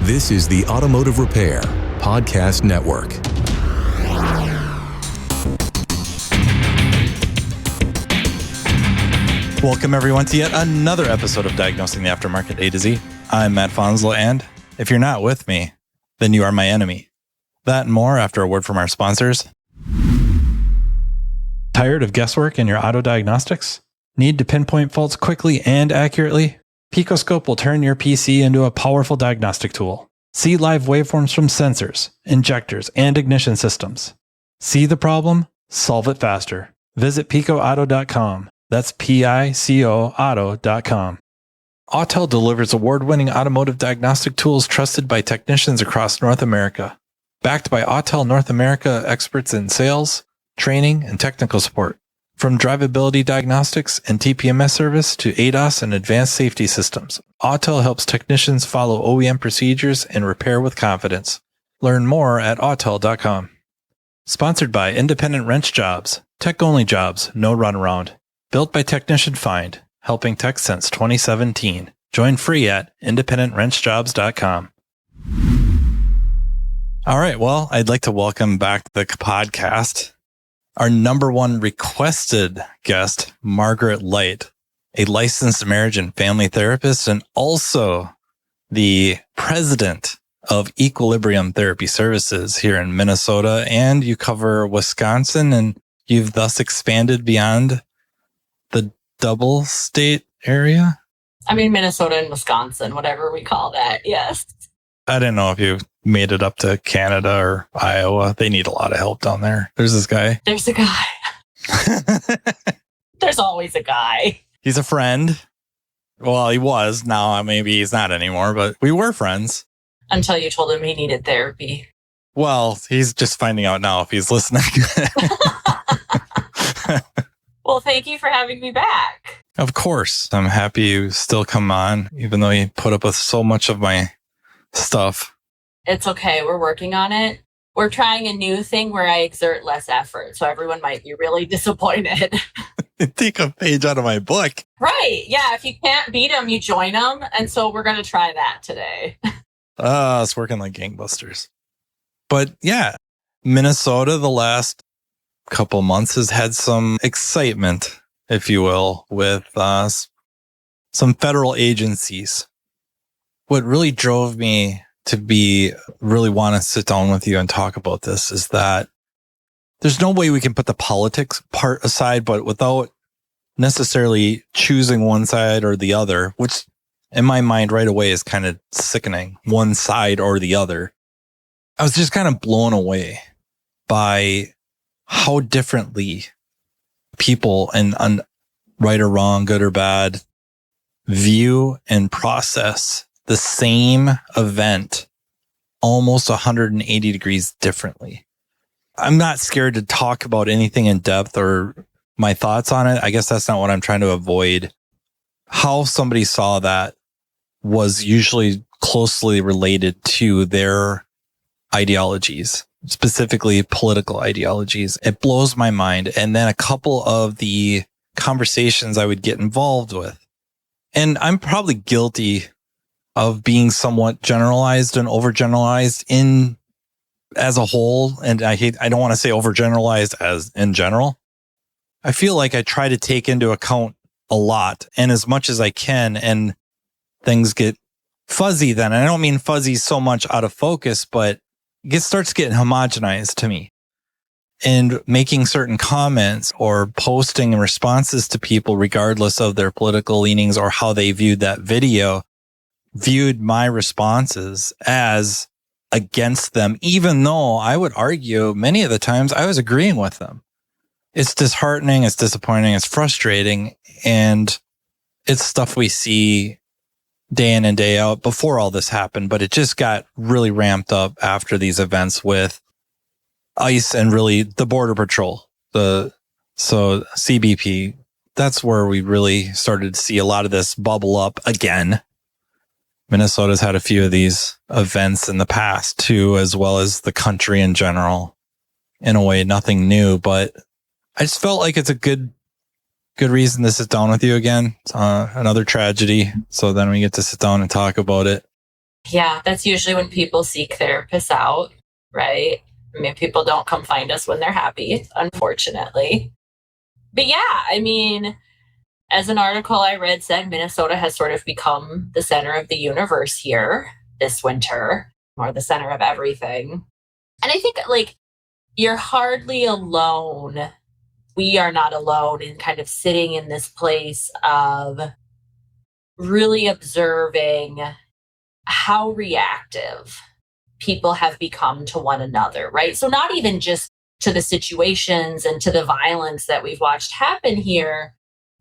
This is the Automotive Repair Podcast Network. Welcome, everyone, to yet another episode of Diagnosing the Aftermarket A to Z. I'm Matt Fonslow, and if you're not with me, then you are my enemy. That and more after a word from our sponsors. Tired of guesswork in your auto diagnostics? Need to pinpoint faults quickly and accurately? Picoscope will turn your PC into a powerful diagnostic tool. See live waveforms from sensors, injectors, and ignition systems. See the problem? Solve it faster. Visit picoauto.com. That's Pico auto.com. Autel delivers award-winning automotive diagnostic tools trusted by technicians across North America. Backed by Autel North America experts in sales, training, and technical support. From drivability diagnostics and TPMS service to ADAS and advanced safety systems, Autel helps technicians follow OEM procedures and repair with confidence. Learn more at autel.com. Sponsored by Independent Wrench Jobs, tech-only jobs, no runaround. Built by Technician Find, helping tech since 2017. Join free at independentwrenchjobs.com. All right, well, I'd like to welcome back to the podcast our number one requested guest, Margaret Light, a licensed marriage and family therapist and also the president of Equilibrium Therapy Services here in Minnesota. And you cover Wisconsin, and you've thus expanded beyond the double state area? I mean, Minnesota and Wisconsin, whatever we call that. Yes. I didn't know if you made it up to Canada or Iowa. They need a lot of help down there. There's this guy. There's a guy. There's always a guy. He's a friend. Well, he was. Now maybe he's not anymore, but we were friends. Until you told him he needed therapy. Well, he's just finding out now if he's listening. Well, thank you for having me back. Of course. I'm happy you still come on, even though you put up with so much of my stuff. It's okay. We're working on it. We're trying a new thing where I exert less effort, so everyone might be really disappointed. Take a page out of my book. Right. Yeah. If you can't beat them, you join them. And so we're going to try that today. It's working like gangbusters. But yeah, Minnesota, the last couple months has had some excitement, if you will, with some federal agencies. What really drove me to really want to sit down with you and talk about this is that there's no way we can put the politics part aside, but without necessarily choosing one side or the other, which in my mind right away is kind of sickening, one side or the other. I was just kind of blown away by how differently people and right or wrong, good or bad, view and process the same event almost 180 degrees differently. I'm not scared to talk about anything in depth or my thoughts on it. I guess that's not what I'm trying to avoid. How somebody saw that was usually closely related to their ideologies, specifically political ideologies. It blows my mind. And then a couple of the conversations I would get involved with. And I'm probably guilty of being somewhat generalized and overgeneralized as a whole. And I don't want to say overgeneralized as in general. I feel like I try to take into account a lot and as much as I can, and things get fuzzy then. And I don't mean fuzzy so much out of focus, but it starts getting homogenized to me. And making certain comments or posting responses to people, regardless of their political leanings or how they viewed that video, viewed my responses as against them, even though I would argue many of the times I was agreeing with them. It's disheartening, it's disappointing, it's frustrating, and it's stuff we see day in and day out before all this happened, but it just got really ramped up after these events with ICE and really the Border Patrol. So CBP, that's where we really started to see a lot of this bubble up again. Minnesota's had a few of these events in the past too, as well as the country in general. In a way, nothing new, but I just felt like it's a good reason to sit down with you again. Another tragedy. So then we get to sit down and talk about it. Yeah, that's usually when people seek therapists out, right? I mean, people don't come find us when they're happy, unfortunately. But yeah, I mean, as an article I read said, Minnesota has sort of become the center of the universe here this winter, or the center of everything. And I think, like, you're hardly alone. We are not alone in kind of sitting in this place of really observing how reactive people have become to one another, right? So not even just to the situations and to the violence that we've watched happen here,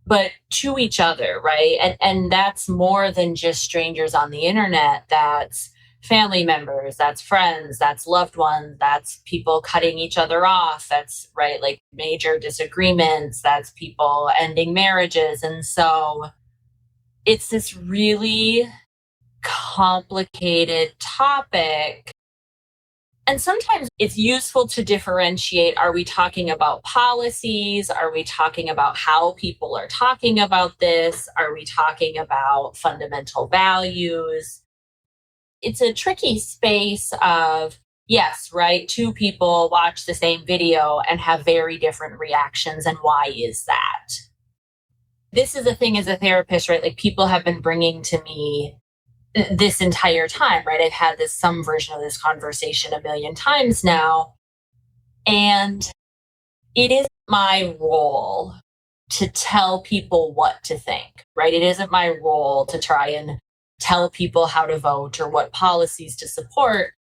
but to each other, right? And that's more than just strangers on the internet. That's family members, that's friends, that's loved ones, that's people cutting each other off, that's, right, like major disagreements, that's people ending marriages. And so it's this really complicated topic. And sometimes it's useful to differentiate. Are we talking about policies? Are we talking about how people are talking about this? Are we talking about fundamental values? It's a tricky space of, yes, right, two people watch the same video and have very different reactions. And why is that? This is a thing as a therapist, right? Like, people have been bringing to me this entire time, right? I've had some version of this conversation a million times now. And it isn't my role to tell people what to think, right? It isn't my role to try and tell people how to vote or what policies to support.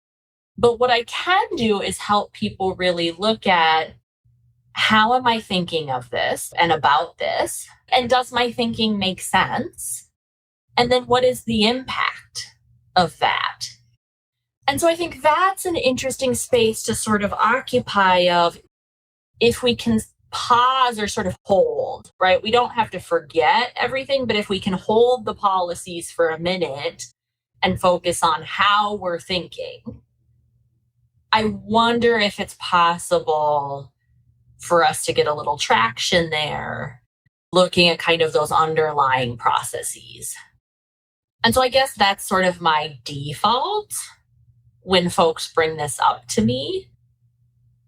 But what I can do is help people really look at, how am I thinking of this and about this? And does my thinking make sense? And then what is the impact of that? And so I think that's an interesting space to sort of occupy, of if we can pause or sort of hold, right? We don't have to forget everything, but if we can hold the policies for a minute and focus on how we're thinking, I wonder if it's possible for us to get a little traction there, looking at kind of those underlying processes. And so I guess that's sort of my default when folks bring this up to me.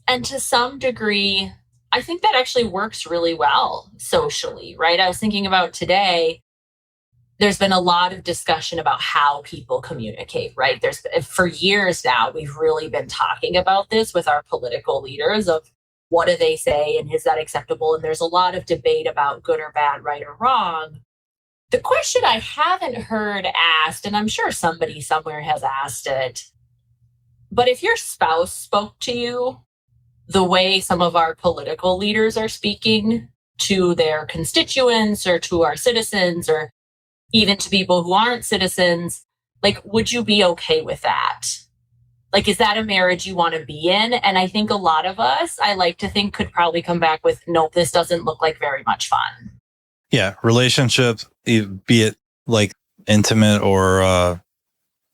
And to some degree, I think that actually works really well socially, right? I was thinking about today, there's been a lot of discussion about how people communicate, right? For years now, we've really been talking about this with our political leaders of, what do they say and is that acceptable? And there's a lot of debate about good or bad, right or wrong. The question I haven't heard asked, and I'm sure somebody somewhere has asked it, but if your spouse spoke to you the way some of our political leaders are speaking to their constituents or to our citizens or even to people who aren't citizens, like, would you be okay with that? Like, is that a marriage you want to be in? And I think a lot of us, I like to think, could probably come back with, nope, this doesn't look like very much fun. Yeah, relationships, be it like intimate or,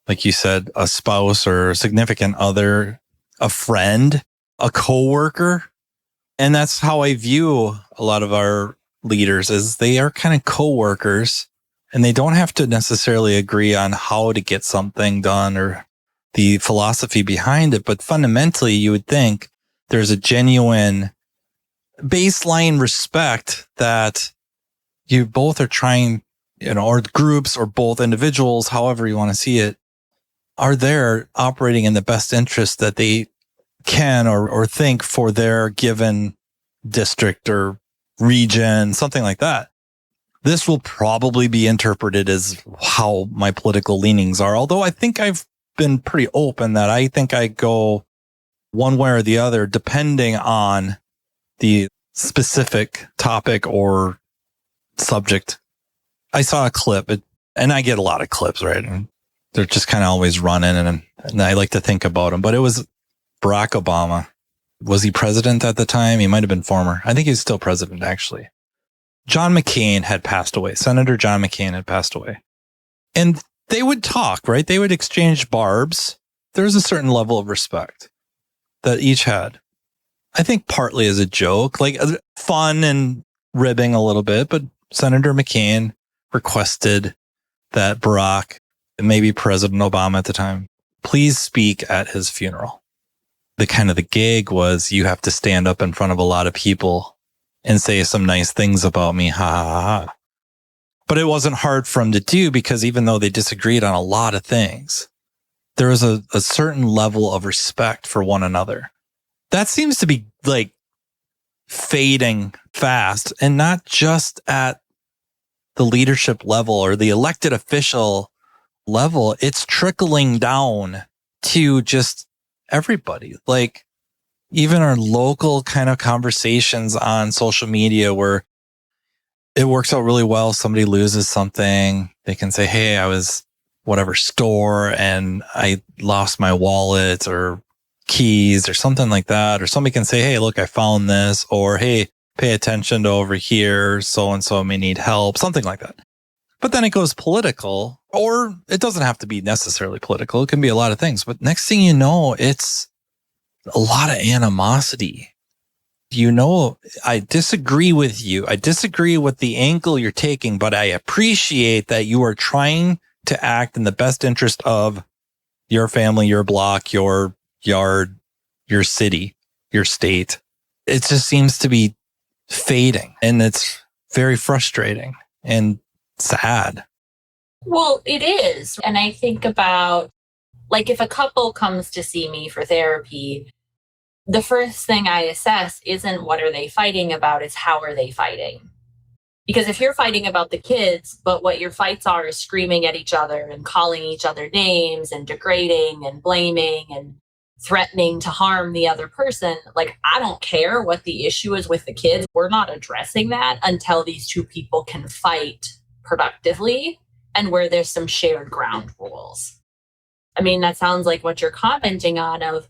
like you said, a spouse or a significant other, a friend, a coworker. And that's how I view a lot of our leaders, is they are kind of coworkers, and they don't have to necessarily agree on how to get something done or the philosophy behind it. But fundamentally, you would think there's a genuine baseline respect that you both are trying, or groups or both individuals, however you want to see it, are there operating in the best interest that they can or think for their given district or region, something like that. This will probably be interpreted as how my political leanings are. Although I think I've been pretty open that I think I go one way or the other, depending on the specific topic or subject. I saw a clip, and I get a lot of clips, right? And they're just kind of always running, and I like to think about them. But it was Barack Obama. Was he president at the time? He might have been former. I think he's still president, actually. John McCain had passed away. Senator John McCain had passed away. And they would talk, right? They would exchange barbs. There was a certain level of respect that each had. I think partly as a joke, like fun and ribbing a little bit, but Senator McCain requested that Barack maybe President Obama at the time, please speak at his funeral. The gig was you have to stand up in front of a lot of people and say some nice things about me. Ha ha ha. Ha. But it wasn't hard for him to do because even though they disagreed on a lot of things, there was a certain level of respect for one another. That seems to be like fading fast, and not just at the leadership level or the elected official level. It's trickling down to just everybody. Like even our local kind of conversations on social media where it works out really well. Somebody loses something. They can say, hey, I was whatever store and I lost my wallet or keys or something like that. Or somebody can say, hey, look, I found this, or hey, pay attention to over here. So-and-so may need help, something like that. But then it goes political, or it doesn't have to be necessarily political. It can be a lot of things. But next thing you know, it's a lot of animosity. You know, I disagree with you. I disagree with the angle you're taking, but I appreciate that you are trying to act in the best interest of your family, your block, your yard, your city, your state. It just seems to be fading, and it's very frustrating and sad. Well, it is. And I think about, like, if a couple comes to see me for therapy, the first thing I assess isn't what are they fighting about, it's how are they fighting. Because if you're fighting about the kids, but what your fights are is screaming at each other and calling each other names and degrading and blaming and threatening to harm the other person, like, I don't care what the issue is with the kids. We're not addressing that until these two people can fight productively and where there's some shared ground rules. I mean, that sounds like what you're commenting on of,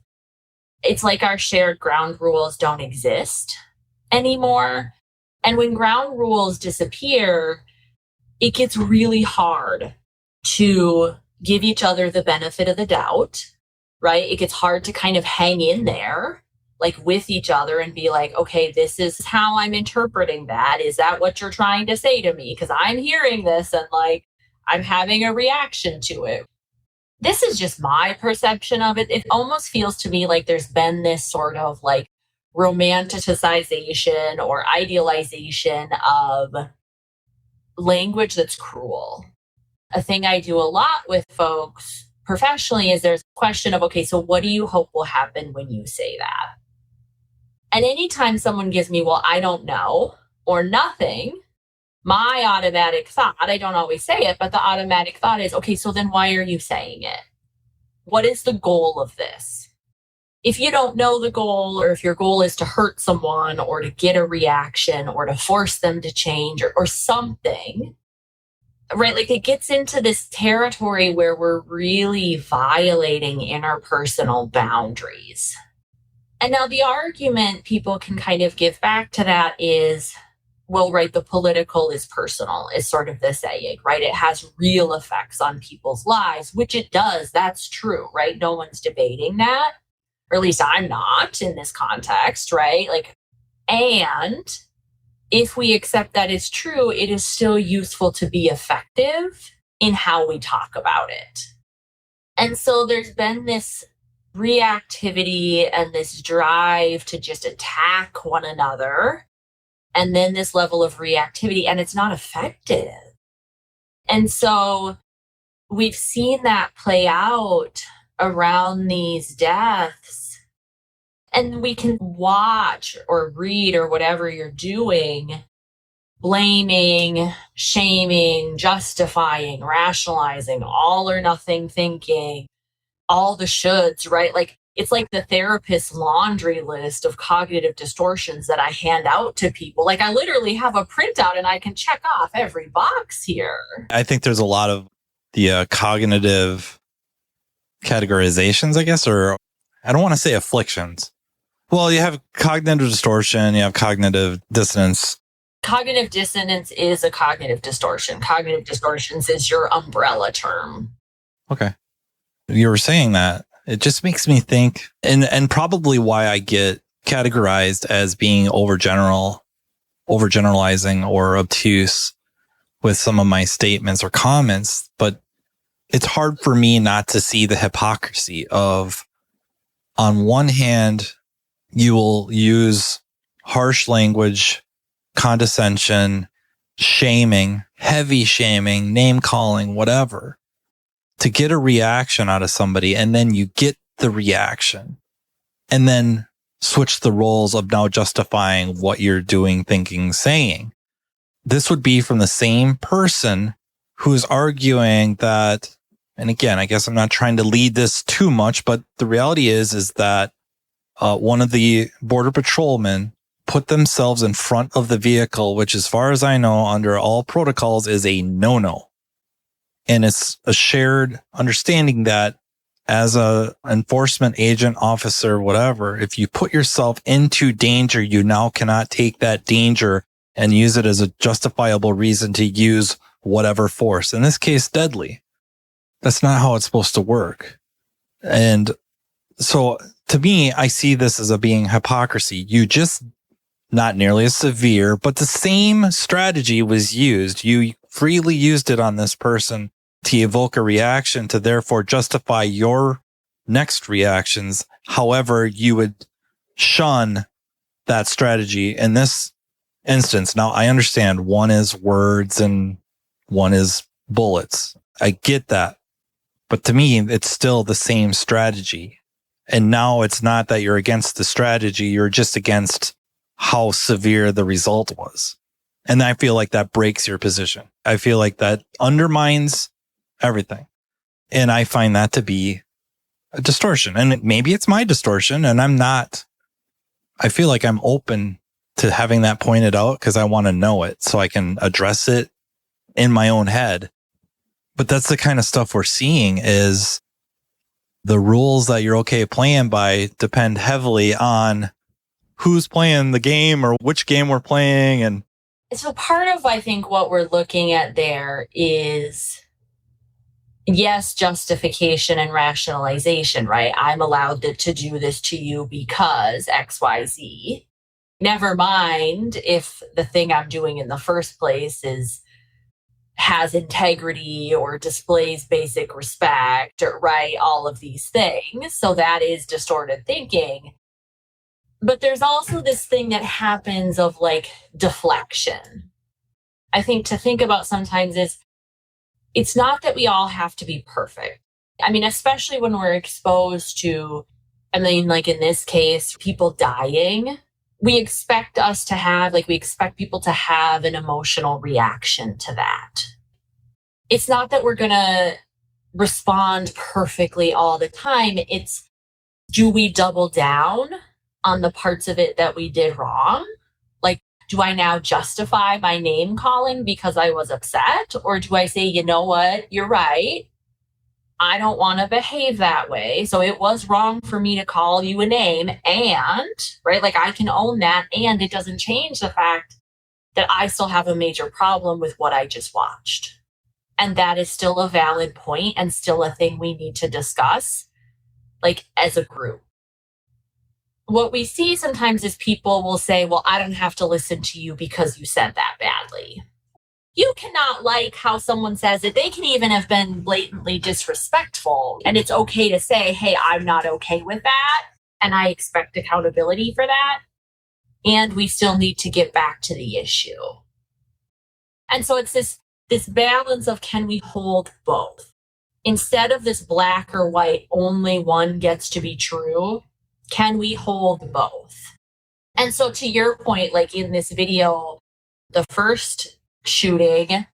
it's like our shared ground rules don't exist anymore. And when ground rules disappear, it gets really hard to give each other the benefit of the doubt, right? It gets hard to kind of hang in there, like with each other and be like, okay, this is how I'm interpreting that. Is that what you're trying to say to me? Because I'm hearing this and like, I'm having a reaction to it. This is just my perception of it. It almost feels to me like there's been this sort of like romanticization or idealization of language that's cruel. A thing I do a lot with folks professionally is there's a question of, okay, so what do you hope will happen when you say that? And anytime someone gives me, well, I don't know, or nothing, my automatic thought, I don't always say it, but the automatic thought is, okay, so then why are you saying it? What is the goal of this? If you don't know the goal, or if your goal is to hurt someone or to get a reaction or to force them to change or something, right? Like it gets into this territory where we're really violating interpersonal boundaries. And now the argument people can kind of give back to that is, well, right, the political is personal, is sort of the saying, right? It has real effects on people's lives, which it does. That's true, right? No one's debating that, or at least I'm not in this context, right? Like, and if we accept that it's true, it is still useful to be effective in how we talk about it. And so there's been this reactivity and this drive to just attack one another. And then this level of reactivity, and it's not effective. And so we've seen that play out around these deaths. And we can watch or read or whatever you're doing, blaming, shaming, justifying, rationalizing, all or nothing thinking, all the shoulds, right? Like, it's like the therapist's laundry list of cognitive distortions that I hand out to people. Like I literally have a printout and I can check off every box here. I think there's a lot of the cognitive categorizations, I guess, or I don't want to say afflictions. Well, you have cognitive distortion, you have cognitive dissonance. Cognitive dissonance is a cognitive distortion. Cognitive distortions is your umbrella term. Okay. You were saying that. It just makes me think, and probably why I get categorized as being overgeneralizing or obtuse with some of my statements or comments. But it's hard for me not to see the hypocrisy of, on one hand, you will use harsh language, condescension, shaming, heavy shaming, name calling, whatever, to get a reaction out of somebody. And then you get the reaction and then switch the roles of now justifying what you're doing, thinking, saying. This would be from the same person who's arguing that, and again, I guess I'm not trying to lead this too much, but the reality is that one of the border patrolmen put themselves in front of the vehicle, which as far as I know, under all protocols is a no-no. And it's a shared understanding that as a enforcement agent, officer, whatever, if you put yourself into danger, you now cannot take that danger and use it as a justifiable reason to use whatever force. In this case, deadly. That's not how it's supposed to work. And so to me, I see this as a being hypocrisy. You just, not nearly as severe, but the same strategy was used. You freely used it on this person to evoke a reaction to therefore justify your next reactions. However, you would shun that strategy in this instance. Now, I understand one is words and one is bullets. I get that. But to me, it's still the same strategy. And now it's not that you're against the strategy. You're just against how severe the result was. And I feel like that breaks your position. I feel like that undermines everything. And I find that to be a distortion. And maybe it's my distortion and I feel like I'm open to having that pointed out because I want to know it so I can address it in my own head. But that's the kind of stuff we're seeing is the rules that you're okay playing by depend heavily on who's playing the game or which game we're playing. And so part of, I think, what we're looking at there is, yes, justification and rationalization, right? I'm allowed to do this to you because X, Y, Z. Never mind if the thing I'm doing in the first place has integrity or displays basic respect, or right, all of these things. So that is distorted thinking. But there's also this thing that happens of like deflection. I think to think about sometimes is it's not that we all have to be perfect. I mean, especially when we're exposed to, I mean, like in this case, people dying, we expect people to have an emotional reaction to that. It's not that we're going to respond perfectly all the time. It's, do we double down on the parts of it that we did wrong? Like, do I now justify my name calling because I was upset? Or do I say, you know what, you're right. I don't want to behave that way. So it was wrong for me to call you a name. And, right, like I can own that. And it doesn't change the fact that I still have a major problem with what I just watched. And that is still a valid point and still a thing we need to discuss, like as a group. What we see sometimes is people will say, well, I don't have to listen to you because you said that badly. You cannot like how someone says it. They can even have been blatantly disrespectful. And it's okay to say, hey, I'm not okay with that. And I expect accountability for that. And we still need to get back to the issue. And so it's this balance of, can we hold both? Instead of this black or white, only one gets to be true, can we hold both? And so to your point, like in this video, the first shooting,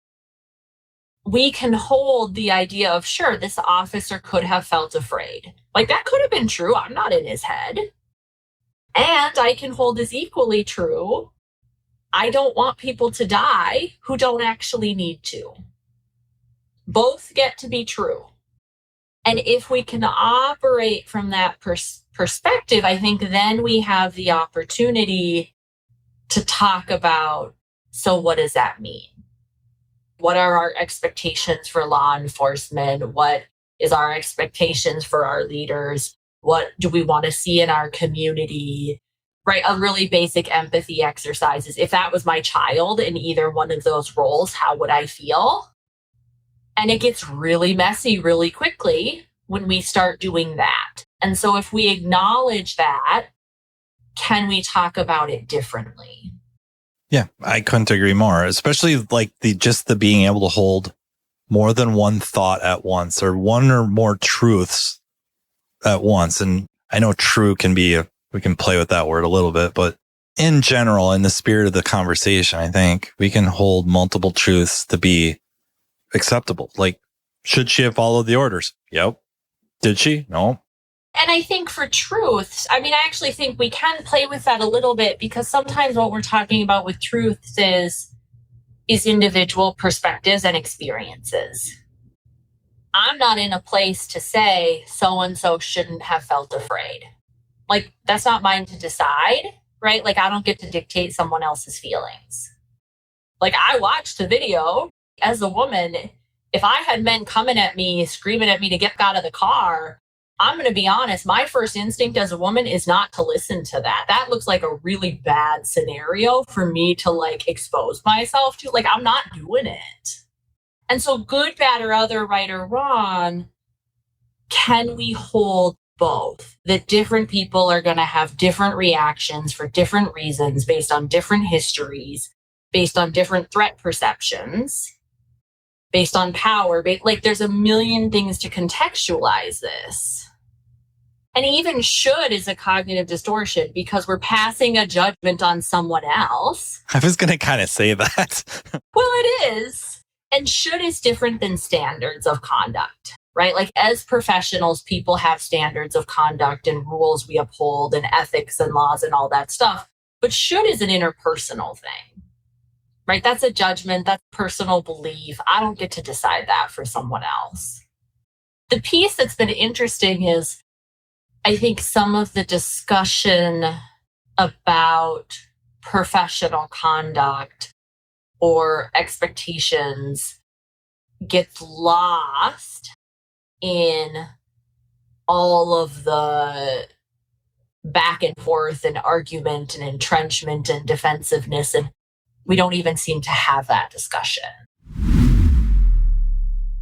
we can hold the idea of, sure, this officer could have felt afraid. Like that could have been true. I'm not in his head. And I can hold as equally true, I don't want people to die who don't actually need to. Both get to be true. And if we can operate from that perspective, I think then we have the opportunity to talk about, so what does that mean? What are our expectations for law enforcement? What is our expectations for our leaders? What do we want to see in our community? Right? A really basic empathy exercise is, if that was my child in either one of those roles, how would I feel? And it gets really messy really quickly when we start doing that. And so if we acknowledge that, can we talk about it differently? Yeah, I couldn't agree more, especially like the being able to hold more than one thought at once, or one or more truths at once. And I know true can be we can play with that word a little bit, but in general, in the spirit of the conversation, I think we can hold multiple truths to be acceptable. Like, should she have followed the orders? Yep. Did she? No. And I think for truths, I actually think we can play with that a little bit, because sometimes what we're talking about with truths is individual perspectives and experiences. I'm not in a place to say so-and-so shouldn't have felt afraid. Like, that's not mine to decide, right? Like, I don't get to dictate someone else's feelings. Like, I watched the video as a woman. If I had men coming at me, screaming at me to get out of the car, I'm going to be honest, my first instinct as a woman is not to listen to that. That looks like a really bad scenario for me to like expose myself to. Like, I'm not doing it. And so good, bad, or other, right or wrong, can we hold both? That different people are going to have different reactions for different reasons, based on different histories, based on different threat perceptions, based on power. Like, there's a million things to contextualize this. And even should is a cognitive distortion, because we're passing a judgment on someone else. I was going to kind of say that. Well, it is. And should is different than standards of conduct, right? Like, as professionals, people have standards of conduct and rules we uphold and ethics and laws and all that stuff. But should is an interpersonal thing, right? That's a judgment. That's personal belief. I don't get to decide that for someone else. The piece that's been interesting is, I think some of the discussion about professional conduct or expectations gets lost in all of the back and forth and argument and entrenchment and defensiveness. And we don't even seem to have that discussion.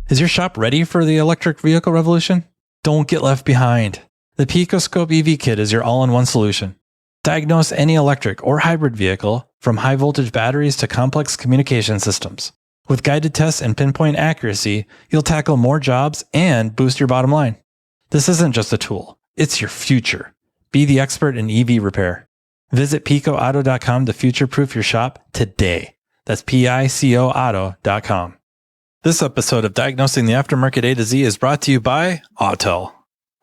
Is your shop ready for the electric vehicle revolution? Don't get left behind. The Pico Scope EV Kit is your all-in-one solution. Diagnose any electric or hybrid vehicle, from high-voltage batteries to complex communication systems. With guided tests and pinpoint accuracy, you'll tackle more jobs and boost your bottom line. This isn't just a tool, it's your future. Be the expert in EV repair. Visit picoauto.com to future-proof your shop today. That's PICOauto.com. This episode of Diagnosing the Aftermarket A to Z is brought to you by Autel.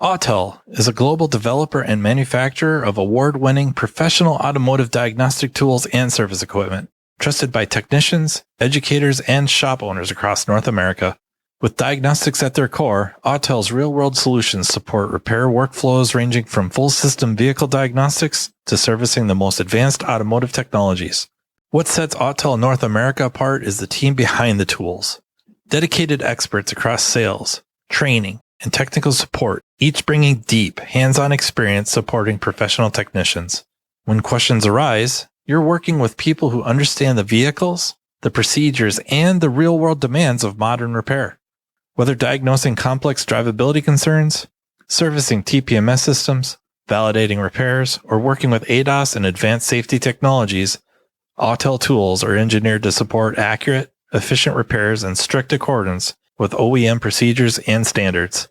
Autel is a global developer and manufacturer of award-winning professional automotive diagnostic tools and service equipment, trusted by technicians, educators, and shop owners across North America. With diagnostics at their core, Autel's real-world solutions support repair workflows ranging from full-system vehicle diagnostics to servicing the most advanced automotive technologies. What sets Autel North America apart is the team behind the tools. Dedicated experts across sales, training, and technical support, each bringing deep, hands-on experience supporting professional technicians. When questions arise, you're working with people who understand the vehicles, the procedures, and the real-world demands of modern repair. Whether diagnosing complex drivability concerns, servicing TPMS systems, validating repairs, or working with ADAS and advanced safety technologies, Autel tools are engineered to support accurate, efficient repairs in strict accordance with OEM procedures and standards.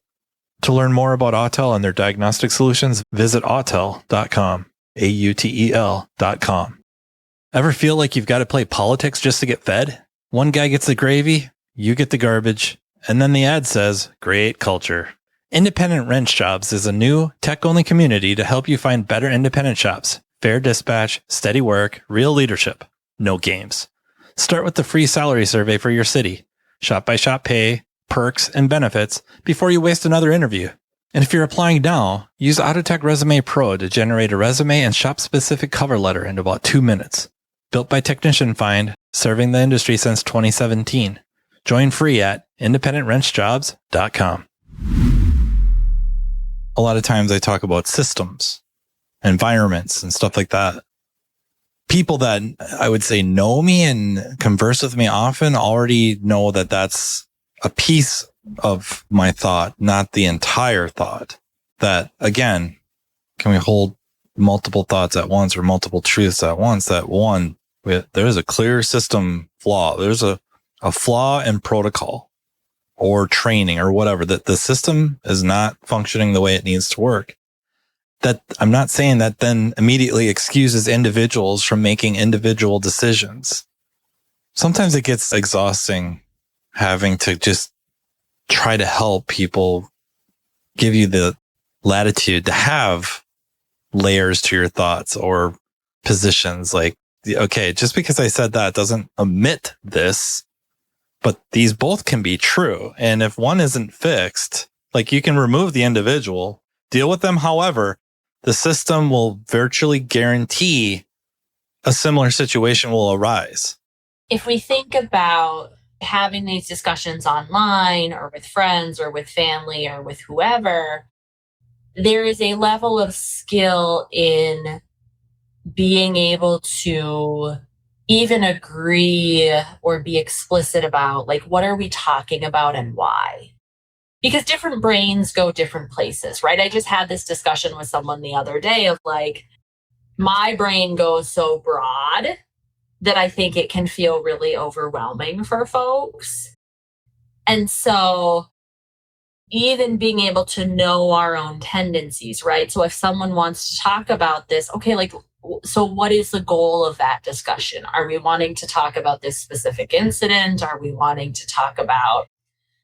To learn more about Autel and their diagnostic solutions, visit autel.com, AUTEL.com. Ever feel like you've got to play politics just to get fed? One guy gets the gravy, you get the garbage, and then the ad says, "Create culture." Independent Wrench Jobs is a new, tech-only community to help you find better independent shops. Fair dispatch, steady work, real leadership. No games. Start with the free salary survey for your city. Shop-by-shop pay, perks, and benefits before you waste another interview. And if you're applying now, use Autotech Resume Pro to generate a resume and shop-specific cover letter in about 2 minutes. Built by Technician Find, serving the industry since 2017. Join free at independentwrenchjobs.com. A lot of times I talk about systems, environments, and stuff like that. People that I would say know me and converse with me often already know that that's a piece of my thought, not the entire thought. That again, can we hold multiple thoughts at once or multiple truths at once? That one, there's a clear system flaw. There's a flaw in protocol or training or whatever, that the system is not functioning the way it needs to work. That I'm not saying that then immediately excuses individuals from making individual decisions. Sometimes it gets exhausting having to just try to help people, give you the latitude to have layers to your thoughts or positions. Like, okay, just because I said that doesn't omit this, but these both can be true. And if one isn't fixed, like, you can remove the individual, deal with them. However, the system will virtually guarantee a similar situation will arise. If we think about having these discussions online or with friends or with family or with whoever, there is a level of skill in being able to even agree or be explicit about, like, what are we talking about and why? Because different brains go different places, right? I just had this discussion with someone the other day of, like, my brain goes so broad that I think it can feel really overwhelming for folks. And so even being able to know our own tendencies, right? So if someone wants to talk about this, okay, like, so what is the goal of that discussion? Are we wanting to talk about this specific incident? Are we wanting to talk about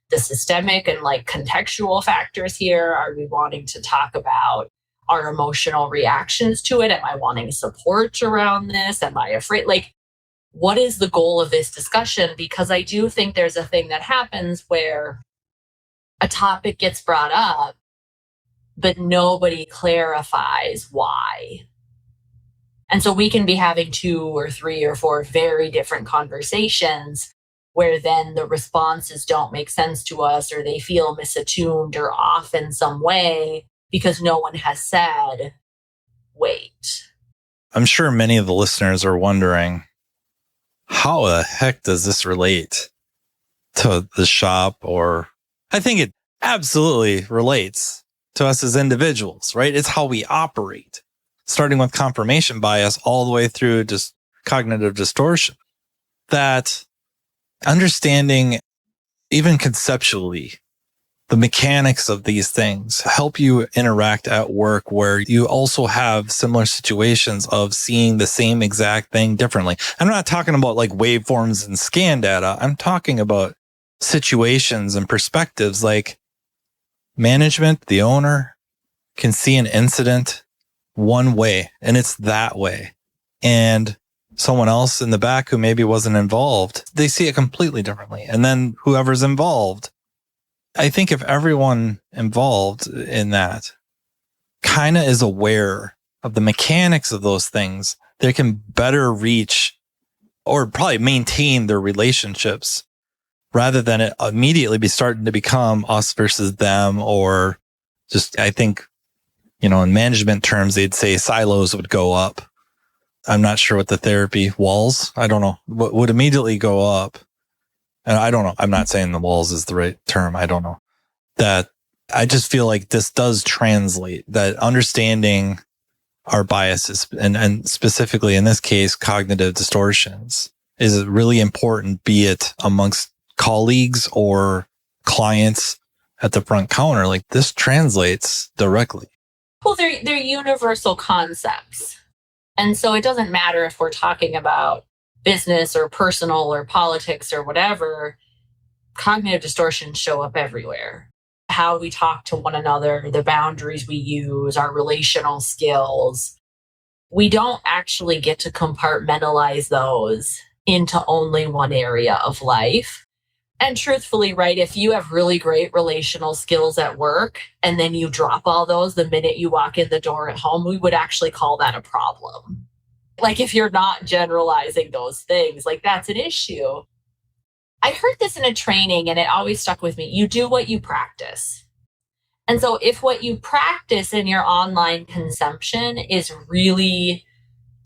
the systemic and, like, contextual factors here? Are we wanting to talk about our emotional reactions to it? Am I wanting support around this? Am I afraid? Like, what is the goal of this discussion? Because I do think there's a thing that happens where a topic gets brought up, but nobody clarifies why. And so we can be having 2 or 3 or 4 very different conversations where then the responses don't make sense to us, or they feel misattuned or off in some way because no one has said, wait. I'm sure many of the listeners are wondering, how the heck does this relate to the shop? Or I think it absolutely relates to us as individuals, right? It's how we operate, starting with confirmation bias all the way through just cognitive distortion. That understanding, even conceptually, the mechanics of these things help you interact at work, where you also have similar situations of seeing the same exact thing differently. I'm not talking about like waveforms and scan data. I'm talking about situations and perspectives. Like, management, the owner, can see an incident one way, and it's that way. And someone else in the back who maybe wasn't involved, they see it completely differently. And then whoever's involved, I think if everyone involved in that kind of is aware of the mechanics of those things, they can better reach or probably maintain their relationships, rather than it immediately be starting to become us versus them. Or just, I think, in management terms, they'd say silos would go up. I'm not sure what the therapy walls, I don't know, would immediately go up. And I don't know. I'm not saying the walls is the right term. I don't know. That I just feel like this does translate, that understanding our biases and specifically in this case, cognitive distortions, is really important, be it amongst colleagues or clients at the front counter. Like, this translates directly. Well, they're universal concepts. And so it doesn't matter if we're talking about business or personal or politics or whatever, cognitive distortions show up everywhere. How we talk to one another, the boundaries we use, our relational skills. We don't actually get to compartmentalize those into only one area of life. And truthfully, right, if you have really great relational skills at work and then you drop all those the minute you walk in the door at home, we would actually call that a problem. Like, if you're not generalizing those things, like, that's an issue. I heard this in a training and it always stuck with me. You do what you practice. And so if what you practice in your online consumption is really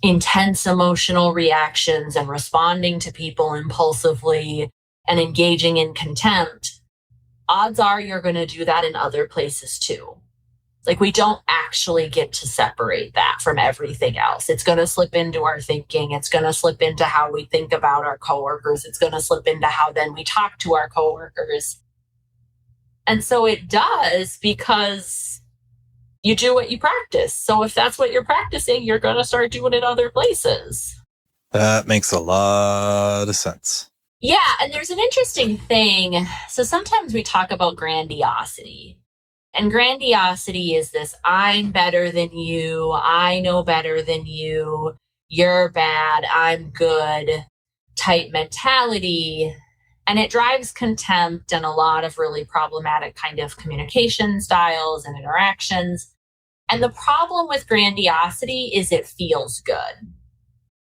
intense emotional reactions and responding to people impulsively and engaging in contempt, odds are you're going to do that in other places too. Like, we don't actually get to separate that from everything else. It's going to slip into our thinking. It's going to slip into how we think about our coworkers. It's going to slip into how then we talk to our coworkers. And so it does, because you do what you practice. So if that's what you're practicing, you're going to start doing it other places. That makes a lot of sense. Yeah. And there's an interesting thing. So sometimes we talk about grandiosity. And grandiosity is this, I'm better than you, I know better than you, you're bad, I'm good type mentality. And it drives contempt and a lot of really problematic kind of communication styles and interactions. And the problem with grandiosity is it feels good.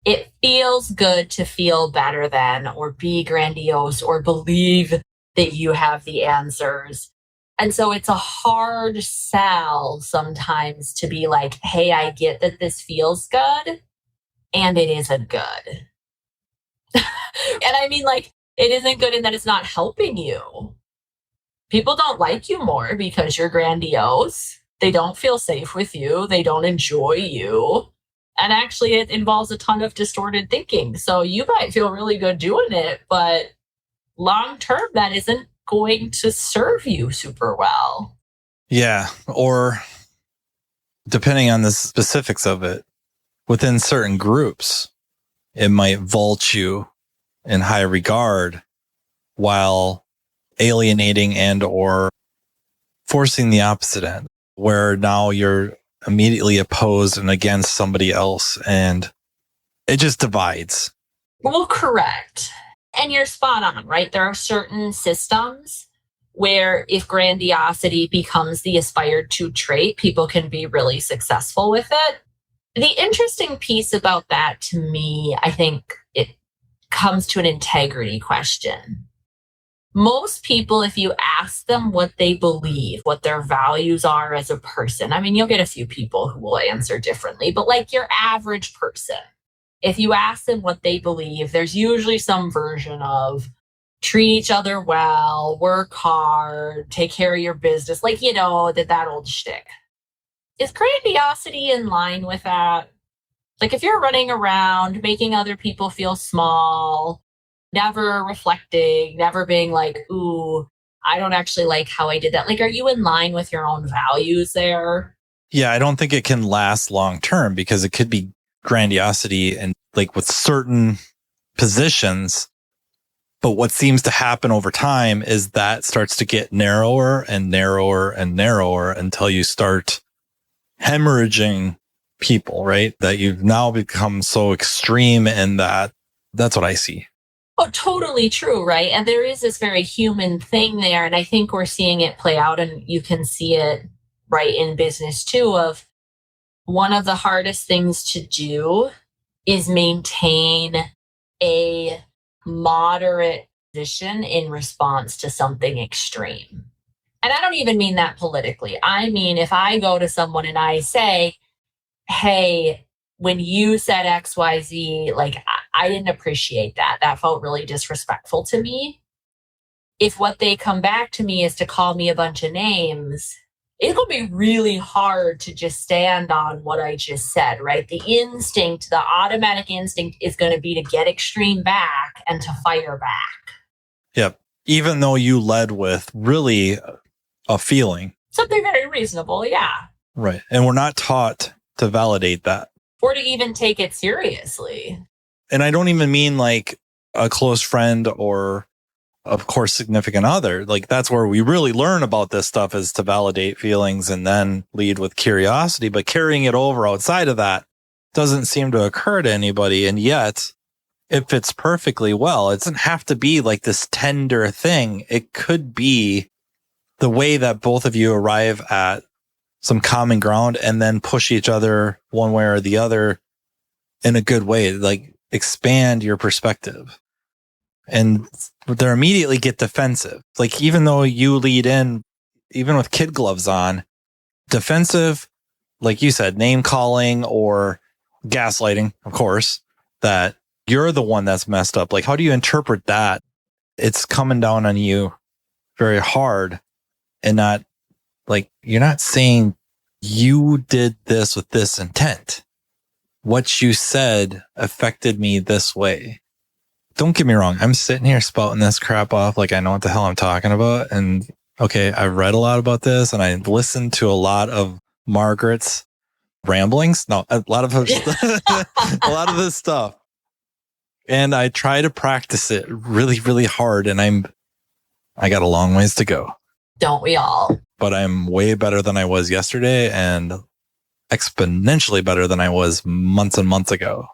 It feels good to feel better than, or be grandiose, or believe that you have the answers. And so it's a hard sell sometimes to be like, hey, I get that this feels good, and it isn't good. And I mean, like, it isn't good in that it's not helping you. People don't like you more because you're grandiose. They don't feel safe with you. They don't enjoy you. And actually, it involves a ton of distorted thinking. So you might feel really good doing it, but long term, that isn't going to serve you super well. Yeah. Or depending on the specifics of it, within certain groups, it might vault you in high regard while alienating and or forcing the opposite end, where now you're immediately opposed and against somebody else, and it just divides. Well, correct. And you're spot on, right? There are certain systems where if grandiosity becomes the aspired to trait, people can be really successful with it. The interesting piece about that to me, I think it comes to an integrity question. Most people, if you ask them what they believe, what their values are as a person, I mean, you'll get a few people who will answer differently, but like your average person, if you ask them what they believe, there's usually some version of treat each other well, work hard, take care of your business, like, you know, that old shtick. Is grandiosity in line with that? Like, if you're running around making other people feel small, never reflecting, never being like, ooh, I don't actually like how I did that. Like, are you in line with your own values there? Yeah, I don't think it can last long term, because it could be grandiosity and like with certain positions. But what seems to happen over time is that starts to get narrower and narrower and narrower until you start hemorrhaging people, right? That you've now become so extreme in that. That's what I see. Oh, totally true, right? And there is this very human thing there. And I think we're seeing it play out, and you can see it right in business too, of one of the hardest things to do is maintain a moderate position in response to something extreme. And I don't even mean that politically. I mean, if I go to someone and I say, hey, when you said XYZ, like, I didn't appreciate that. That felt really disrespectful to me. If what they come back to me is to call me a bunch of names, it's going to be really hard to just stand on what I just said, right? The instinct, the automatic instinct is going to be to get extreme back and to fire back. Yep. Even though you led with really a feeling. Something very reasonable, yeah. Right. And we're not taught to validate that. Or to even take it seriously. And I don't even mean like a close friend or, of course, significant other. Like, that's where we really learn about this stuff, is to validate feelings and then lead with curiosity. But carrying it over outside of that doesn't seem to occur to anybody. And yet it fits perfectly well. It doesn't have to be like this tender thing. It could be the way that both of you arrive at some common ground and then push each other one way or the other in a good way, like expand your perspective. And they immediately get defensive. Like, even though you lead in, even with kid gloves on, defensive, like you said, name calling or gaslighting, of course, that you're the one that's messed up. Like, how do you interpret that? It's coming down on you very hard and not like, you're not saying you did this with this intent. What you said affected me this way. Don't get me wrong. I'm sitting here spouting this crap off like I know what the hell I'm talking about. And okay, I've read a lot about this and I listened to a lot of Margaret's ramblings. No, a lot of her, a lot of this stuff. And I try to practice it really, really hard. And I got a long ways to go. Don't we all? But I'm way better than I was yesterday and exponentially better than I was months and months ago.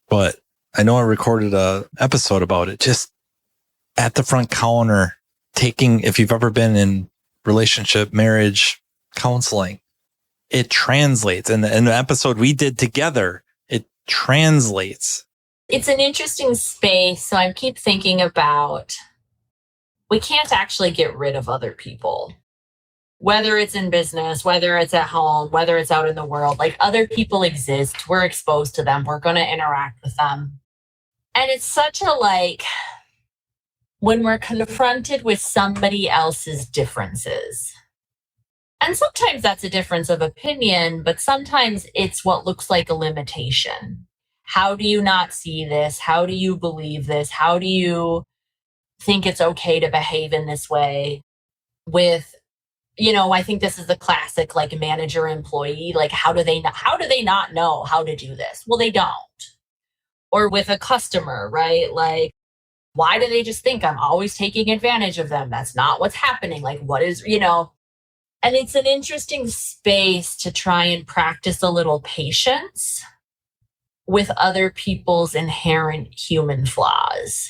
But I know I recorded a episode about it, just at the front counter, taking, if you've ever been in relationship, marriage counseling, it translates. And in the episode we did together, it translates. It's an interesting space. So I keep thinking about, we can't actually get rid of other people, whether it's in business, whether it's at home, whether it's out in the world. Like, other people exist. We're exposed to them. We're going to interact with them. And it's such a, like, when we're confronted with somebody else's differences, and sometimes that's a difference of opinion, but sometimes it's what looks like a limitation. How do you not see this? How do you believe this? How do you think it's okay to behave in this way? With, I think this is the classic, like, manager employee. Like, how do they not know how to do this? Well, they don't. Or with a customer, right? Like, why do they just think I'm always taking advantage of them? That's not what's happening. Like, what is, and it's an interesting space to try and practice a little patience with other people's inherent human flaws.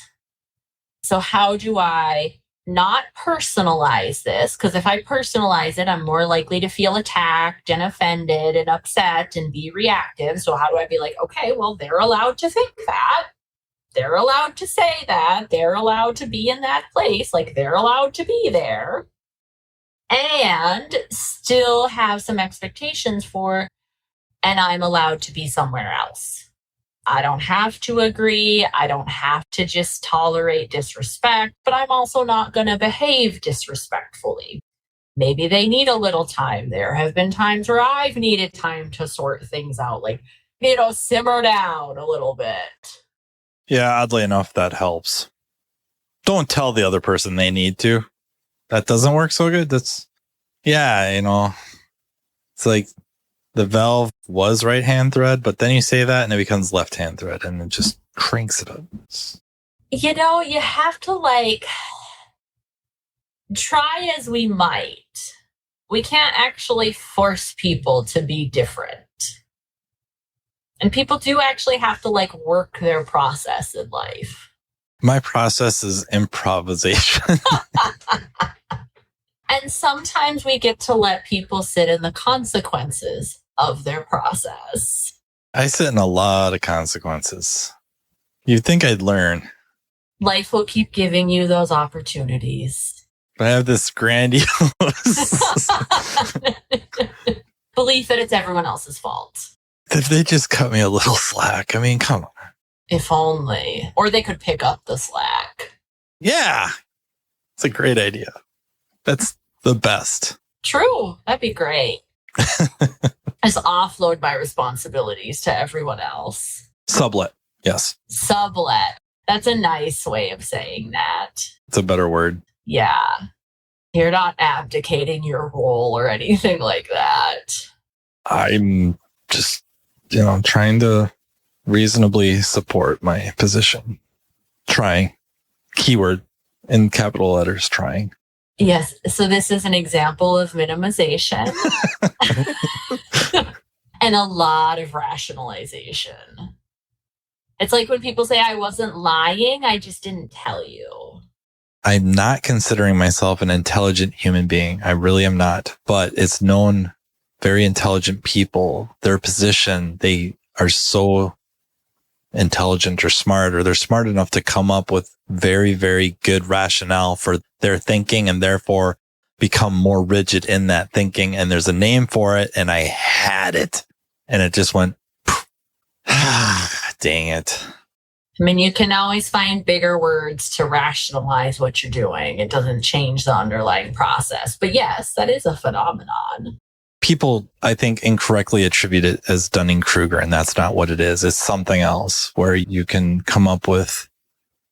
So how do I not personalize this? Because if I personalize it, I'm more likely to feel attacked and offended and upset and be reactive. So how do I be like, okay, well, they're allowed to think that. They're allowed to say that. They're allowed to be in that place. Like, they're allowed to be there. And still have some expectations for, and I'm allowed to be somewhere else. I don't have to agree. I don't have to just tolerate disrespect, but I'm also not going to behave disrespectfully. Maybe they need a little time. There have been times where I've needed time to sort things out, like, simmer down a little bit. Yeah, oddly enough, that helps. Don't tell the other person they need to. That doesn't work so good. It's like, the valve was right hand thread, but then you say that and it becomes left hand thread and it just cranks it up. You have to, like, try as we might. We can't actually force people to be different. And people do actually have to, like, work their process in life. My process is improvisation. And sometimes we get to let people sit in the consequences of their process. I sit in a lot of consequences. You'd think I'd learn. Life will keep giving you those opportunities. But I have this grandiose belief that it's everyone else's fault. If they just cut me a little slack, I mean, come on. If only. Or they could pick up the slack. Yeah. It's a great idea. That's the best. True. That'd be great. Just offload my responsibilities to everyone else. Sublet. Yes. Sublet. That's a nice way of saying that. It's a better word. Yeah. You're not abdicating your role or anything like that. I'm just, trying to reasonably support my position. Trying. Keyword in capital letters, trying. Yes. So this is an example of minimization and a lot of rationalization. It's like when people say, I wasn't lying, I just didn't tell you. I'm not considering myself an intelligent human being. I really am not. But it's known, very intelligent people, their position, they are so intelligent or smart, or they're smart enough to come up with very, very good rationale for their thinking and therefore become more rigid in that thinking. And there's a name for it. And I had it and it just went, dang it. I mean, you can always find bigger words to rationalize what you're doing. It doesn't change the underlying process. But yes, that is a phenomenon. People, I think, incorrectly attribute it as Dunning-Kruger, and that's not what it is. It's something else where you can come up with,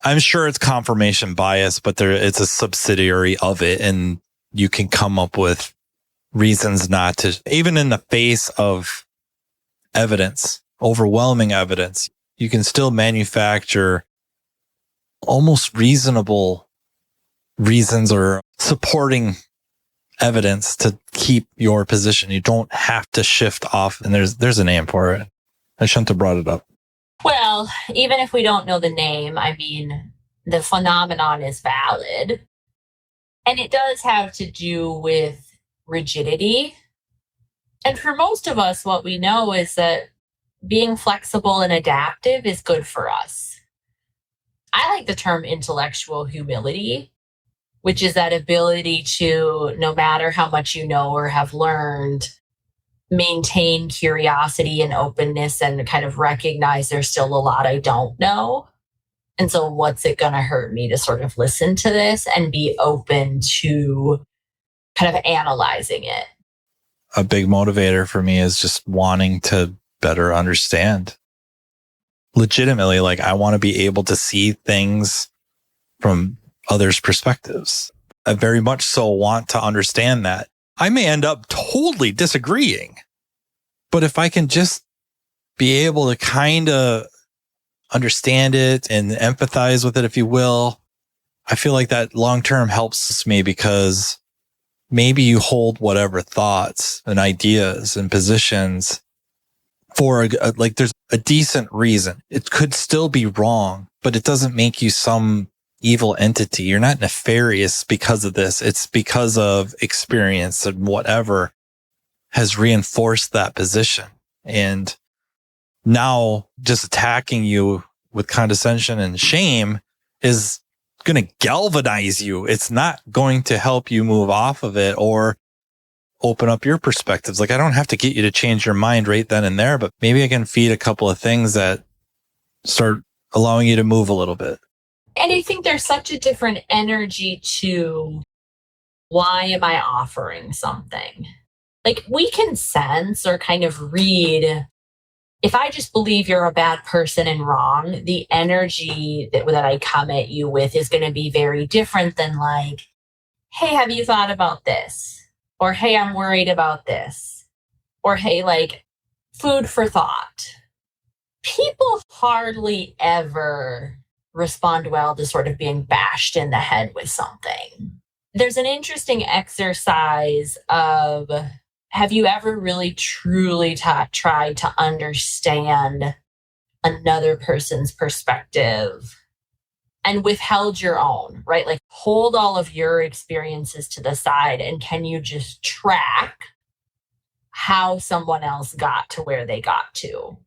I'm sure it's confirmation bias, but it's a subsidiary of it. And you can come up with reasons not to, even in the face of evidence, overwhelming evidence, you can still manufacture almost reasonable reasons or supporting evidence to keep your position. You don't have to shift off. And there's a name for it. I shouldn't have brought it up. Well, even if we don't know the name, I mean, the phenomenon is valid. And it does have to do with rigidity. And for most of us, what we know is that being flexible and adaptive is good for us. I like the term intellectual humility, which is that ability to, no matter how much you know or have learned, maintain curiosity and openness and kind of recognize there's still a lot I don't know. And so what's it going to hurt me to sort of listen to this and be open to kind of analyzing it? A big motivator for me is just wanting to better understand. Legitimately, like I want to be able to see things from others' perspectives. I very much so want to understand that. I may end up totally disagreeing, but if I can just be able to kind of understand it and empathize with it, if you will, I feel like that long-term helps me because maybe you hold whatever thoughts and ideas and positions for like there's a decent reason. It could still be wrong, but it doesn't make you some evil entity. You're not nefarious because of this. It's because of experience and whatever has reinforced that position. And now just attacking you with condescension and shame is going to galvanize you. It's not going to help you move off of it or open up your perspectives. Like I don't have to get you to change your mind right then and there, but maybe I can feed a couple of things that start allowing you to move a little bit. And I think there's such a different energy to why am I offering something? Like we can sense or kind of read, if I just believe you're a bad person and wrong, the energy that I come at you with is going to be very different than like, hey, have you thought about this? Or, hey, I'm worried about this. Or, hey, like food for thought. People hardly ever respond well to sort of being bashed in the head with something. There's an interesting exercise of, have you ever really truly tried to understand another person's perspective and withheld your own, right? Like hold all of your experiences to the side and can you just track how someone else got to where they got to?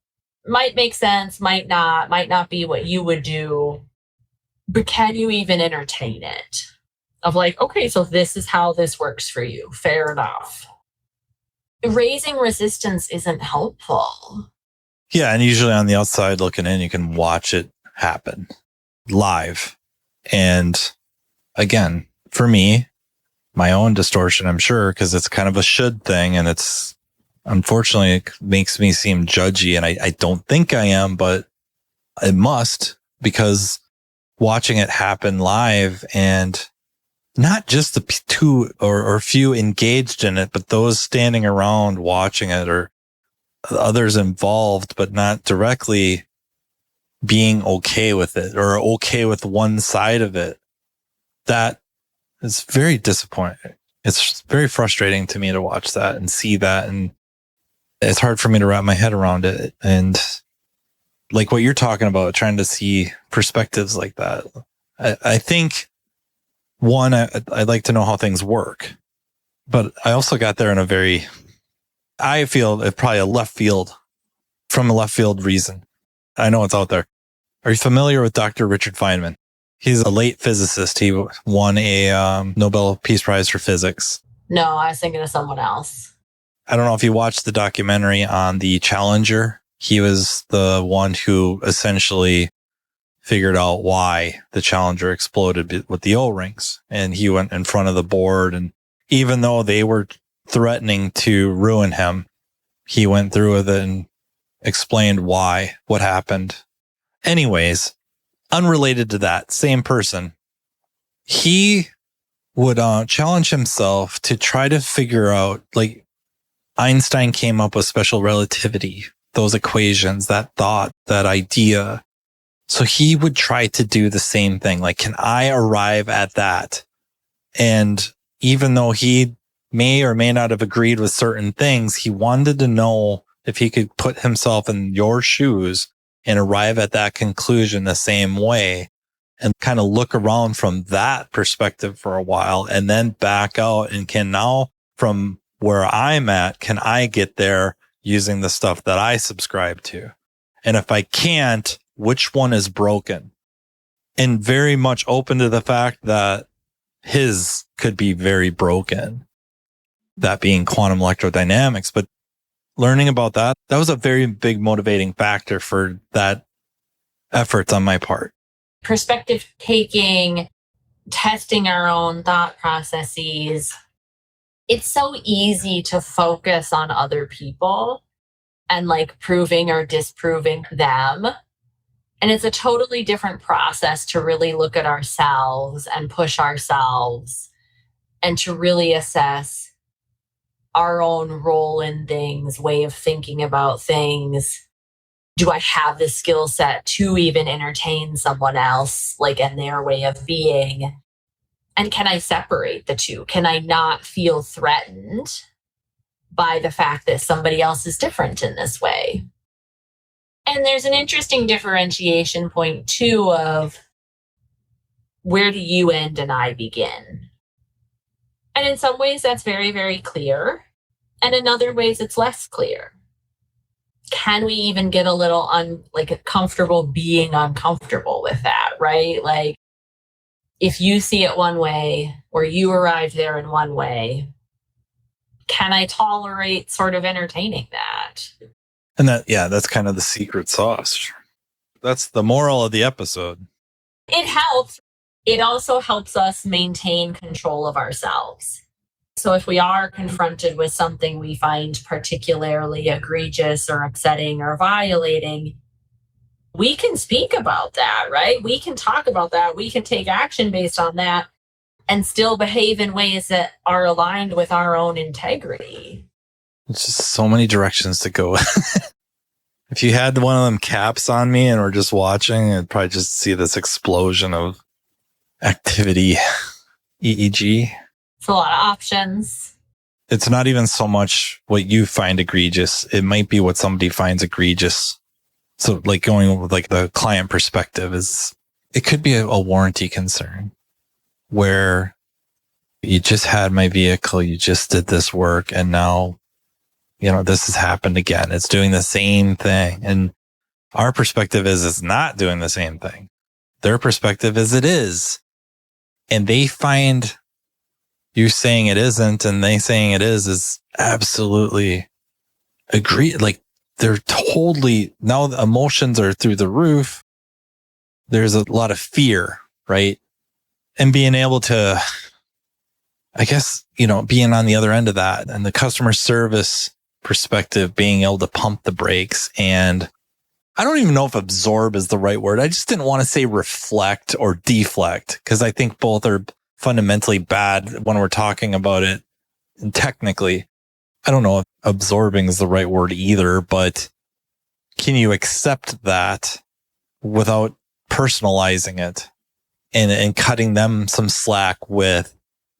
Might make sense, might not be what you would do, but can you even entertain it? Of like, okay, so this is how this works for you. Fair enough. Raising resistance isn't helpful. Yeah, and usually on the outside looking in, you can watch it happen live. And again, for me, my own distortion, I'm sure, because it's kind of a should thing and it's unfortunately, it makes me seem judgy, and I don't think I am, but it must, because watching it happen live and not just the two or few engaged in it, but those standing around watching it or others involved, but not directly being okay with it or okay with one side of it. That is very disappointing. It's very frustrating to me to watch that and see that, and it's hard for me to wrap my head around it. And like what you're talking about, trying to see perspectives like that. I think one, I'd like to know how things work, but I also got there in a I feel it probably from a left field reason. I know it's out there. Are you familiar with Dr. Richard Feynman? He's a late physicist. He won a Nobel Peace Prize for physics. No, I was thinking of someone else. I don't know if you watched the documentary on the Challenger. He was the one who essentially figured out why the Challenger exploded with the O-rings. And he went in front of the board. And even though they were threatening to ruin him, he went through with it and explained why, what happened. Anyways, unrelated to that, same person. He would challenge himself to try to figure out, like, Einstein came up with special relativity, those equations, that thought, that idea. So he would try to do the same thing. Like, can I arrive at that? And even though he may or may not have agreed with certain things, he wanted to know if he could put himself in your shoes and arrive at that conclusion the same way, and kind of look around from that perspective for a while and then back out and can now, from where I'm at, can I get there using the stuff that I subscribe to? And if I can't, which one is broken? And very much open to the fact that his could be very broken, that being quantum electrodynamics. But learning about that was a very big motivating factor for that efforts on my part. Perspective taking, testing our own thought processes. It's so easy to focus on other people and like proving or disproving them. And it's a totally different process to really look at ourselves and push ourselves and to really assess our own role in things, way of thinking about things. Do I have the skill set to even entertain someone else, like, in their way of being? And can I separate the two? Can I not feel threatened by the fact that somebody else is different in this way? And there's an interesting differentiation point too of where do you end and I begin? And in some ways that's very, very clear. And in other ways it's less clear. Can we even get a little comfortable being uncomfortable with that, right? Like, if you see it one way or you arrive there in one way, can I tolerate sort of entertaining that? And that's kind of the secret sauce. That's the moral of the episode. It helps. It also helps us maintain control of ourselves. So if we are confronted with something we find particularly egregious or upsetting or violating, we can speak about that, right? We can talk about that. We can take action based on that and still behave in ways that are aligned with our own integrity. It's just so many directions to go. If you had one of them caps on me and were just watching, I'd probably just see this explosion of activity. EEG. It's a lot of options. It's not even so much what you find egregious. It might be what somebody finds egregious. So like going with like the client perspective it could be a warranty concern where you just had my vehicle, you just did this work, and now, this has happened again. It's doing the same thing. And our perspective is it's not doing the same thing. Their perspective is it is. And they find you saying it isn't and they saying it is absolutely agree. Like, they're totally, now the emotions are through the roof. There's a lot of fear, right? And being able to, I guess, being on the other end of that and the customer service perspective, being able to pump the brakes. And I don't even know if absorb is the right word. I just didn't want to say reflect or deflect, because I think both are fundamentally bad when we're talking about it. And technically, I don't know if absorbing is the right word either, but can you accept that without personalizing it and cutting them some slack with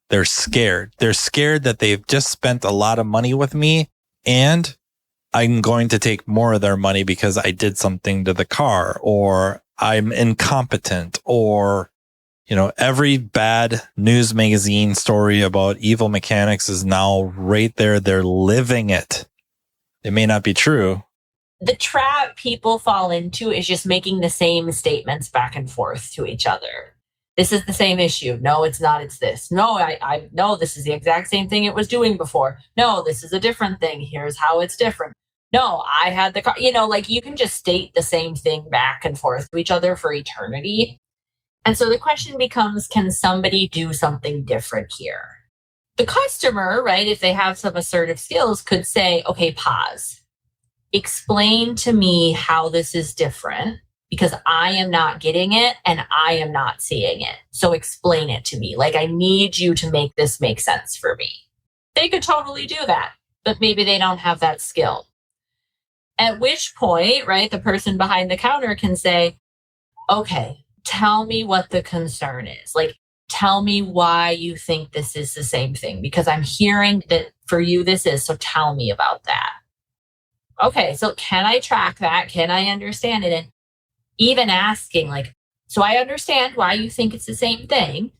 they're scared. They're scared that they've just spent a lot of money with me and I'm going to take more of their money because I did something to the car, or I'm incompetent, or every bad news magazine story about evil mechanics is now right there. They're living it. It may not be true. The trap people fall into is just making the same statements back and forth to each other. This is the same issue. No, it's not. It's this. No, I know this is the exact same thing it was doing before. No, this is a different thing. Here's how it's different. no, I had the car, like you can just state the same thing back and forth to each other for eternity. And so the question becomes, can somebody do something different here? The customer, right, if they have some assertive skills, could say, okay, pause. Explain to me how this is different because I am not getting it and I am not seeing it. So explain it to me. Like, I need you to make this make sense for me. They could totally do that, but maybe they don't have that skill. At which point, right, the person behind the counter can say, okay, tell me what the concern is. Like, tell me why you think this is the same thing, because I'm hearing that for you this is, so tell me about that. Okay, so can I track that? Can I understand it? And even asking, like, so I understand why you think it's the same thing.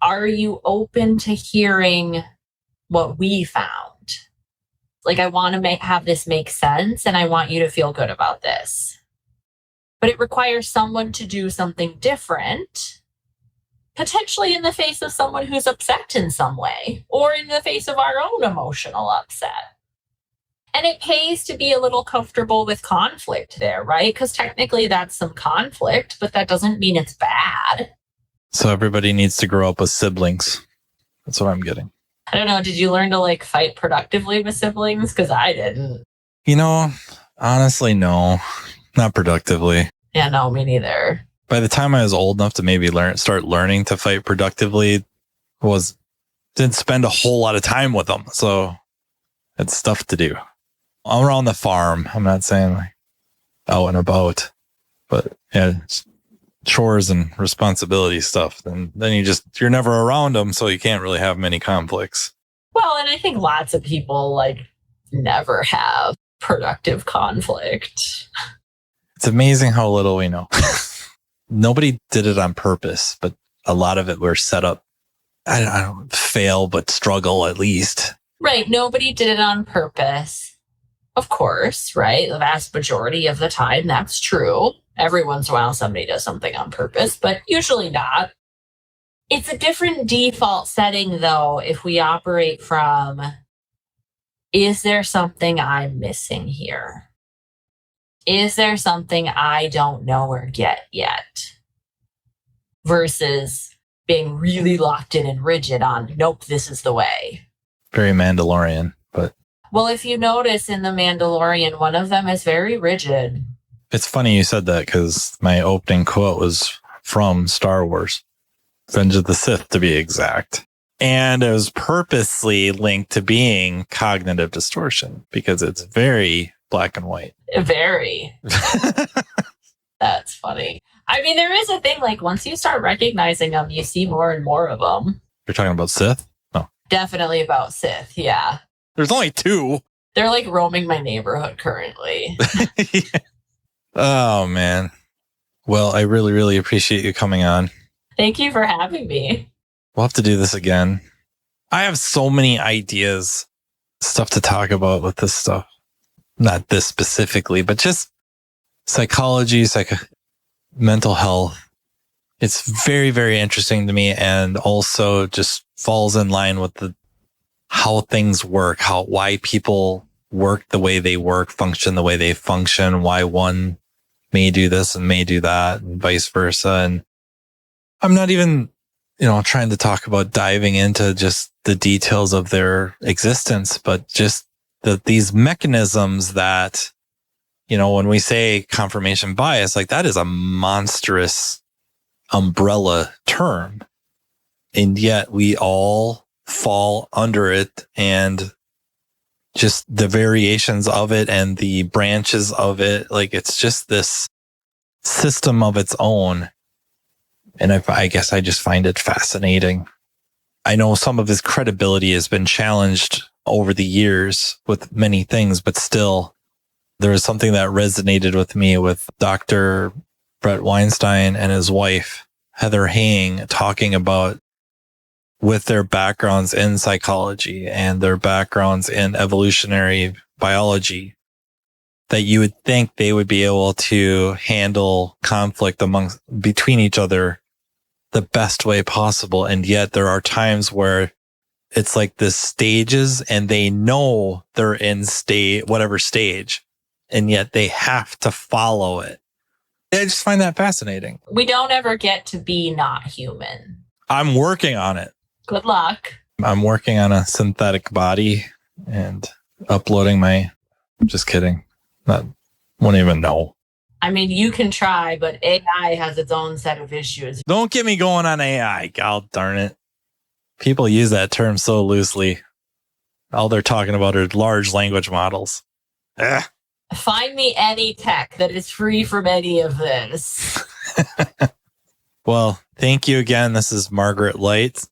Are you open to hearing what we found? Like, I want to have this make sense and I want you to feel good about this. But it requires someone to do something different, potentially in the face of someone who's upset in some way, or in the face of our own emotional upset. And it pays to be a little comfortable with conflict there, right? Because technically that's some conflict, but that doesn't mean it's bad. So everybody needs to grow up with siblings. That's what I'm getting. I don't know. Did you learn to like fight productively with siblings? Because I didn't. Honestly, no, not productively. Yeah, no, me neither. By the time I was old enough to maybe start learning to fight productively, didn't spend a whole lot of time with them. So it's stuff to do. I'm around the farm. I'm not saying like out and about, but yeah, chores and responsibility stuff. Then you're never around them. So you can't really have many conflicts. Well, and I think lots of people like never have productive conflict. It's amazing how little we know. Nobody did it on purpose, but a lot of it were set up. I don't fail, but struggle at least. Right. Nobody did it on purpose. Of course, right? The vast majority of the time, that's true. Every once in a while, somebody does something on purpose, but usually not. It's a different default setting, though, if we operate from, is there something I'm missing here? Is there something I don't know or get yet? Versus being really locked in and rigid on, nope, this is the way. Very Mandalorian, but... Well, if you notice in The Mandalorian, one of them is very rigid. It's funny you said that because my opening quote was from Star Wars, Revenge of the Sith to be exact. And it was purposely linked to being cognitive distortion because it's very black and white. Very. That's funny. I mean, there is a thing, like once you start recognizing them, you see more and more of them. You're talking about Sith? No. Definitely about Sith, yeah. There's only two. They're like roaming my neighborhood currently. Yeah. Oh, man. Well, I really, really appreciate you coming on. Thank you for having me. We'll have to do this again. I have so many ideas, stuff to talk about with this stuff. Not this specifically, but just psychology, mental health. It's very, very interesting to me and also just falls in line with how things work, why people work the way they work, function the way they function, why one may do this and may do that and vice versa. And I'm not even, trying to talk about diving into just the details of their existence, but just these mechanisms that, when we say confirmation bias, like that is a monstrous umbrella term. And yet we all fall under it, and just the variations of it and the branches of it. Like it's just this system of its own. And I guess I just find it fascinating. I know some of his credibility has been challenged over the years with many things, but still there was something that resonated with me with Dr. Brett Weinstein and his wife, Heather Haying, talking about with their backgrounds in psychology and their backgrounds in evolutionary biology, that you would think they would be able to handle conflict between each other the best way possible. And yet there are times where it's like the stages, and they know they're in whatever stage, and yet they have to follow it. I just find that fascinating. We don't ever get to be not human. I'm working on it. Good luck. I'm working on a synthetic body and uploading just kidding. Won't even know. I mean, you can try, but AI has its own set of issues. Don't get me going on AI. God darn it. People use that term so loosely. All they're talking about are large language models. Ugh. Find me any tech that is free from any of this. Well, thank you again. This is Margaret Light.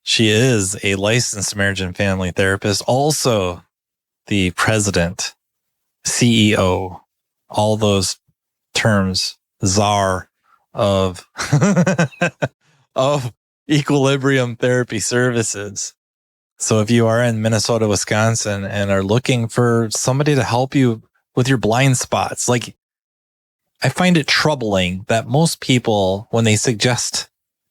She is a licensed marriage and family therapist, also the president, CEO, all those terms, czar of of Equilibrium Therapy Services. So if you are in Minnesota, Wisconsin, and are looking for somebody to help you with your blind spots, like, I find it troubling that most people, when they suggest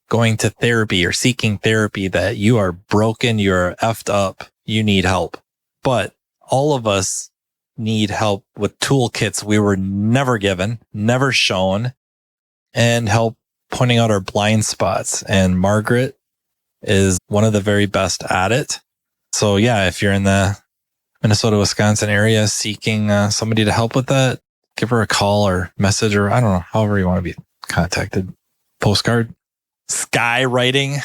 going to therapy or seeking therapy, that you are broken, you're effed up, you need help. But all of us need help with toolkits we were never given, never shown, and help pointing out our blind spots. And Margaret is one of the very best at it. So yeah, if you're in the Minnesota, Wisconsin area seeking somebody to help with that, give her a call or message, or I don't know, however you want to be contacted. Postcard, skywriting.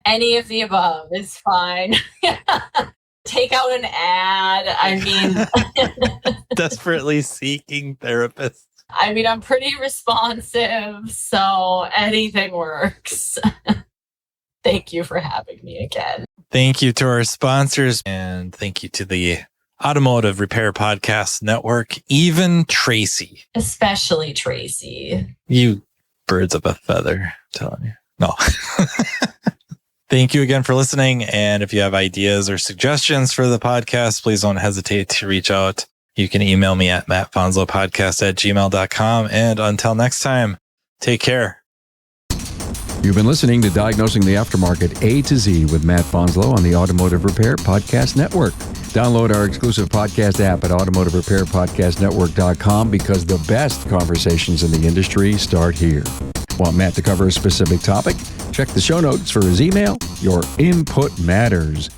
Any of the above is fine. Take out an ad. I mean, Desperately seeking therapists. I mean, I'm pretty responsive, so anything works. Thank you for having me again. Thank you to our sponsors, and thank you to the Automotive Repair Podcast Network, even Tracy. Especially Tracy. You birds of a feather, I'm telling you. No. Thank you again for listening. And if you have ideas or suggestions for the podcast, please don't hesitate to reach out. You can email me at mattfonslopodcast@gmail.com. And until next time, take care. You've been listening to Diagnosing the Aftermarket A to Z with Matt Fonslow on the Automotive Repair Podcast Network. Download our exclusive podcast app at automotiverepairpodcastnetwork.com, because the best conversations in the industry start here. Want Matt to cover a specific topic? Check the show notes for his email. Your input matters.